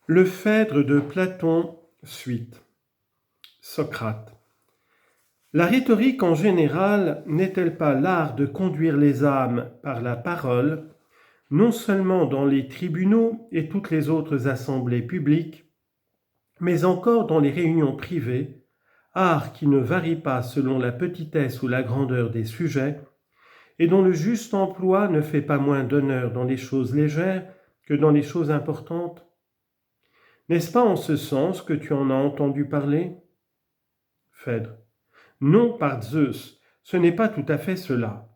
Le Phèdre de Platon, suite. Socrate. La rhétorique en général n'est-elle pas l'art de conduire les âmes par la parole, non seulement dans les tribunaux et toutes les autres assemblées publiques, mais encore dans les réunions privées, art qui ne varie pas selon la petitesse ou la grandeur des sujets, et dont le juste emploi ne fait pas moins d'honneur dans les choses légères que dans les choses importantes? N'est-ce pas en ce sens que tu en as entendu parler? Phèdre. Non, par Zeus, ce n'est pas tout à fait cela.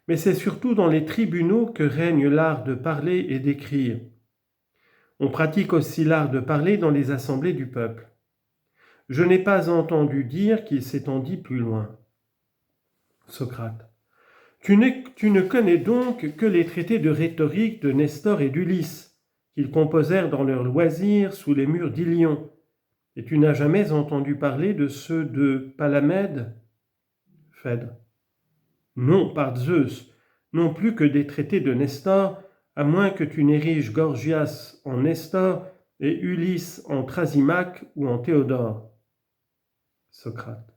Mais c'est surtout dans les tribunaux que règne l'art de parler et d'écrire. On pratique aussi l'art de parler dans les assemblées du peuple. Je n'ai pas entendu dire qu'il s'étendit plus loin. Socrate. Tu ne connais donc que les traités de rhétorique de Nestor et d'Ulysse, qu'ils composèrent dans leurs loisirs sous les murs d'Ilion, et tu n'as jamais entendu parler de ceux de Palamède? Phèdre. Non, par Zeus, non plus que des traités de Nestor, à moins que tu n'ériges Gorgias en Nestor et Ulysse en Thrasymachus ou en Théodore. Socrate.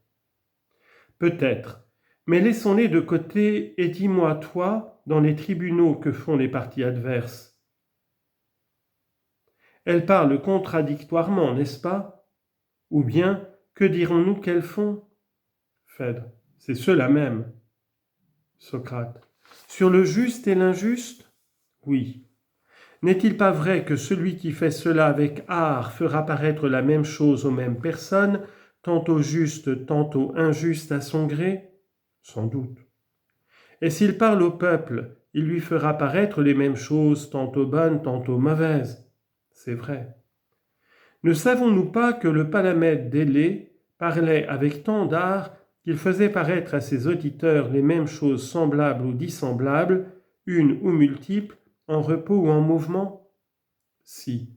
Peut-être, mais laissons-les de côté et dis-moi, toi, dans les tribunaux que font les parties adverses. Elles parlent contradictoirement, n'est-ce pas? Ou bien, que dirons-nous qu'elles font? Phèdre. C'est cela même. Socrate. Sur le juste et l'injuste? Oui. N'est-il pas vrai que celui qui fait cela avec art fera paraître la même chose aux mêmes personnes, tantôt juste, tantôt injuste à son gré? Sans doute. Et s'il parle au peuple, il lui fera paraître les mêmes choses, tantôt bonnes, tantôt mauvaises? C'est vrai. Ne savons-nous pas que le Palamède d'Élée parlait avec tant d'art qu'il faisait paraître à ses auditeurs les mêmes choses semblables ou dissemblables, une ou multiples, en repos ou en mouvement? Si.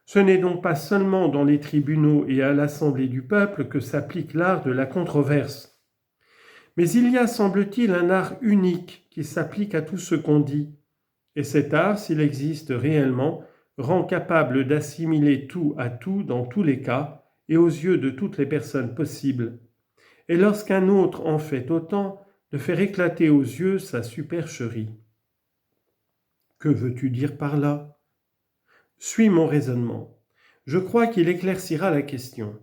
Ce n'est donc pas seulement dans les tribunaux et à l'assemblée du peuple que s'applique l'art de la controverse. Mais il y a, semble-t-il, un art unique qui s'applique à tout ce qu'on dit, et cet art, s'il existe réellement, rend capable d'assimiler tout à tout dans tous les cas et aux yeux de toutes les personnes possibles. Et lorsqu'un autre en fait autant, de faire éclater aux yeux sa supercherie. Que veux-tu dire par là? Suis mon raisonnement. Je crois qu'il éclaircira la question.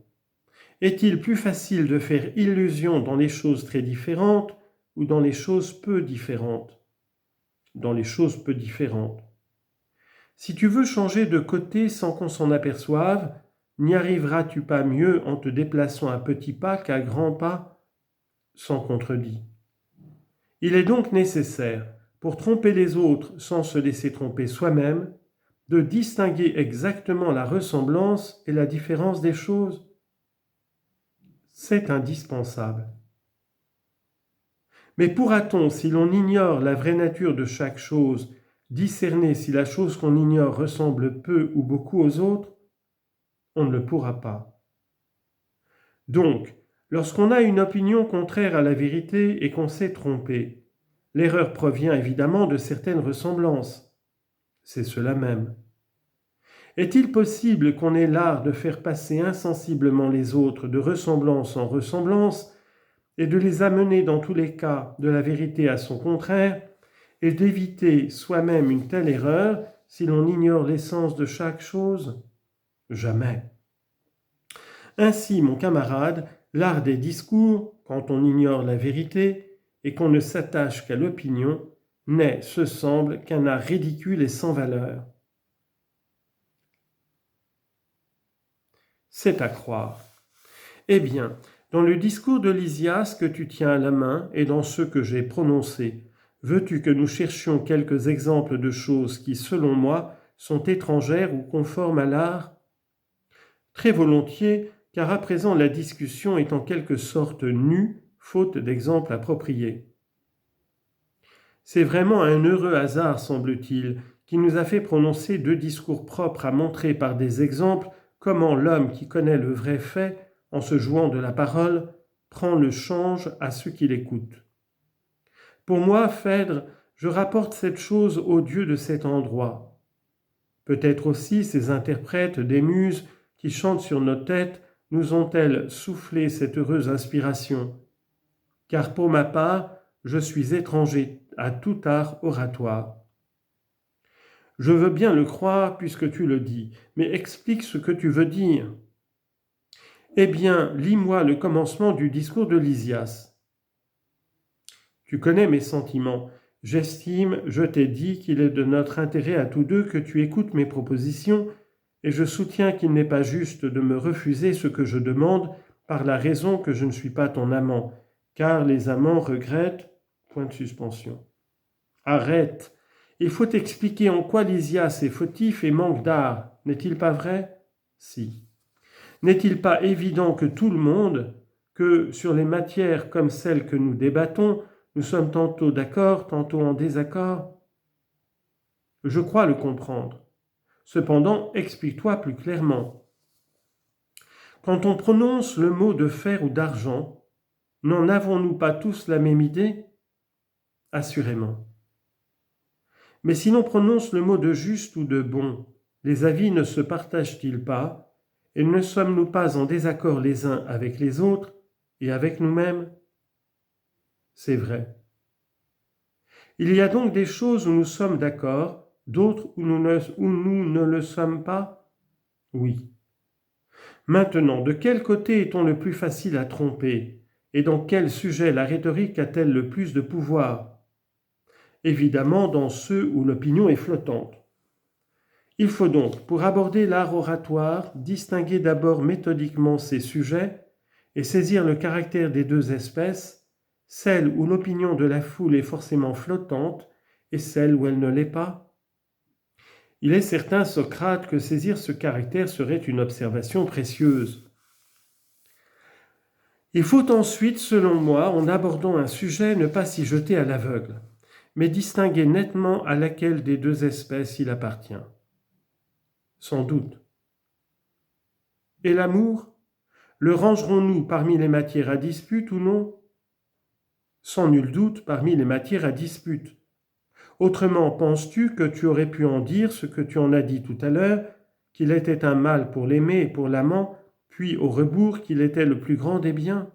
Est-il plus facile de faire illusion dans les choses très différentes ou dans les choses peu différentes? Dans les choses peu différentes. Si tu veux changer de côté sans qu'on s'en aperçoive, n'y arriveras-tu pas mieux en te déplaçant à petits pas qu'à grands pas? Sans contredit. Il est donc nécessaire, pour tromper les autres sans se laisser tromper soi-même, de distinguer exactement la ressemblance et la différence des choses. C'est indispensable. Mais pourra-t-on, si l'on ignore la vraie nature de chaque chose, discerner si la chose qu'on ignore ressemble peu ou beaucoup aux autres? On ne le pourra pas. Donc, lorsqu'on a une opinion contraire à la vérité et qu'on s'est trompé, l'erreur provient évidemment de certaines ressemblances. C'est cela même. Est-il possible qu'on ait l'art de faire passer insensiblement les autres de ressemblance en ressemblance et de les amener dans tous les cas de la vérité à son contraire et d'éviter soi-même une telle erreur si l'on ignore l'essence de chaque chose? Jamais. Ainsi, mon camarade, l'art des discours, quand on ignore la vérité et qu'on ne s'attache qu'à l'opinion, n'est, ce semble, qu'un art ridicule et sans valeur. C'est à croire. Eh bien, dans le discours de Lysias que tu tiens à la main et dans ceux que j'ai prononcés, veux-tu que nous cherchions quelques exemples de choses qui, selon moi, sont étrangères ou conformes à l'art? Très volontiers, car à présent la discussion est en quelque sorte nue, faute d'exemples appropriés. C'est vraiment un heureux hasard, semble-t-il, qui nous a fait prononcer deux discours propres à montrer par des exemples comment l'homme qui connaît le vrai fait, en se jouant de la parole, prend le change à ceux qui l'écoutent. Pour moi, Phèdre, je rapporte cette chose au Dieu de cet endroit. Peut-être aussi ces interprètes des muses qui chantent sur nos têtes nous ont-elles soufflé cette heureuse inspiration. Car pour ma part, je suis étranger à tout art oratoire. Je veux bien le croire puisque tu le dis, mais explique ce que tu veux dire. Eh bien, lis-moi le commencement du discours de Lysias. Tu connais mes sentiments. J'estime, je t'ai dit qu'il est de notre intérêt à tous deux que tu écoutes mes propositions, et je soutiens qu'il n'est pas juste de me refuser ce que je demande par la raison que je ne suis pas ton amant, car les amants regrettent... Point de suspension. Arrête. Il faut expliquer en quoi Lysias est fautif et manque d'art, n'est-il pas vrai? Si. N'est-il pas évident que tout le monde, que sur les matières comme celles que nous débattons, nous sommes tantôt d'accord, tantôt en désaccord? Je crois le comprendre. Cependant, explique-toi plus clairement. Quand on prononce le mot de fer ou d'argent, n'en avons-nous pas tous la même idée? Assurément. Mais si l'on prononce le mot de juste ou de bon, les avis ne se partagent-ils pas, et ne sommes-nous pas en désaccord les uns avec les autres et avec nous-mêmes? C'est vrai. Il y a donc des choses où nous sommes d'accord, d'autres où nous ne le sommes pas? Oui. Maintenant, de quel côté est-on le plus facile à tromper, et dans quel sujet la rhétorique a-t-elle le plus de pouvoir? Évidemment dans ceux où l'opinion est flottante. Il faut donc, pour aborder l'art oratoire, distinguer d'abord méthodiquement ces sujets et saisir le caractère des deux espèces, celle où l'opinion de la foule est forcément flottante et celle où elle ne l'est pas. Il est certain, Socrate, que saisir ce caractère serait une observation précieuse. Il faut ensuite, selon moi, en abordant un sujet, ne pas s'y jeter à l'aveugle, mais distinguer nettement à laquelle des deux espèces il appartient. Sans doute. Et l'amour? Le rangerons-nous parmi les matières à dispute ou non? Sans nul doute parmi les matières à dispute. Autrement, penses-tu que tu aurais pu en dire ce que tu en as dit tout à l'heure, qu'il était un mal pour l'aimer et pour l'amant, puis au rebours qu'il était le plus grand des biens?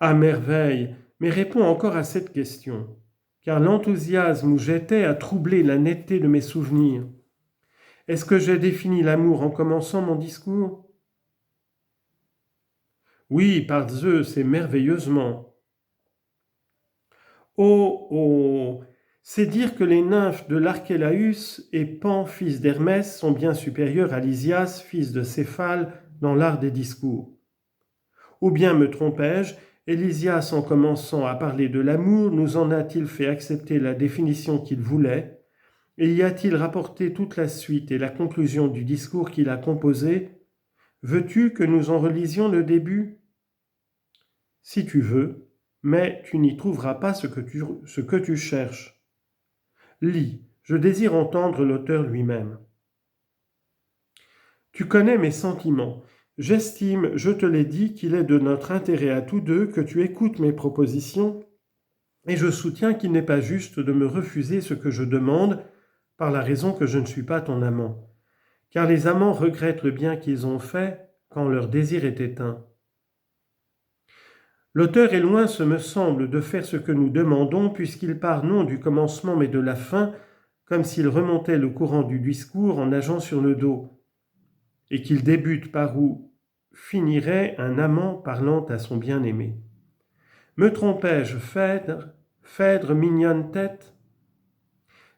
À merveille, mais réponds encore à cette question, car l'enthousiasme où j'étais a troublé la netteté de mes souvenirs. Est-ce que j'ai défini l'amour en commençant mon discours? Oui, par Zeus, et merveilleusement. Oh, oh, c'est dire que les nymphes de l'Archélaüs et Pan, fils d'Hermès, sont bien supérieures à Lysias, fils de Céphale, dans l'art des discours. Ou bien me trompais-je, et Lysias, en commençant à parler de l'amour, nous en a-t-il fait accepter la définition qu'il voulait, et y a-t-il rapporté toute la suite et la conclusion du discours qu'il a composé? Veux-tu que nous en relisions le début? Si tu veux, mais tu n'y trouveras pas ce que tu cherches. Lis, je désire entendre l'auteur lui-même. Tu connais mes sentiments. J'estime, je te l'ai dit, qu'il est de notre intérêt à tous deux que tu écoutes mes propositions, et je soutiens qu'il n'est pas juste de me refuser ce que je demande, par la raison que je ne suis pas ton amant. Car les amants regrettent le bien qu'ils ont fait quand leur désir est éteint. L'auteur est loin, ce me semble, de faire ce que nous demandons, puisqu'il part non du commencement mais de la fin, comme s'il remontait le courant du discours en nageant sur le dos, et qu'il débute par où finirait un amant parlant à son bien-aimé. Me trompais-je, Phèdre, mignonne tête?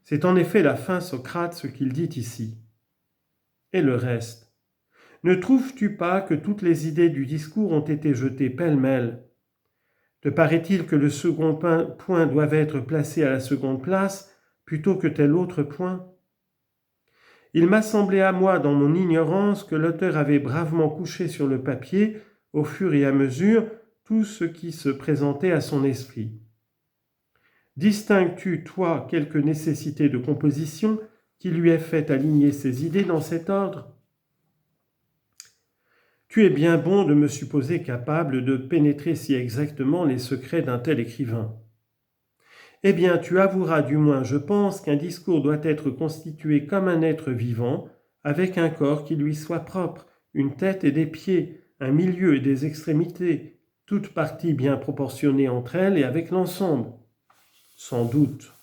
C'est en effet la fin, Socrate, ce qu'il dit ici. Et le reste? Ne trouves-tu pas que toutes les idées du discours ont été jetées pêle-mêle? Te paraît-il que le second point doit être placé à la seconde place plutôt que tel autre point? Il m'a semblé à moi, dans mon ignorance, que l'auteur avait bravement couché sur le papier, au fur et à mesure, tout ce qui se présentait à son esprit. Distingues-tu, toi, quelque nécessité de composition qui lui ait fait aligner ses idées dans cet ordre? Tu es bien bon de me supposer capable de pénétrer si exactement les secrets d'un tel écrivain. Eh bien, tu avoueras du moins, je pense, qu'un discours doit être constitué comme un être vivant, avec un corps qui lui soit propre, une tête et des pieds, un milieu et des extrémités, toutes parties bien proportionnées entre elles et avec l'ensemble. Sans doute.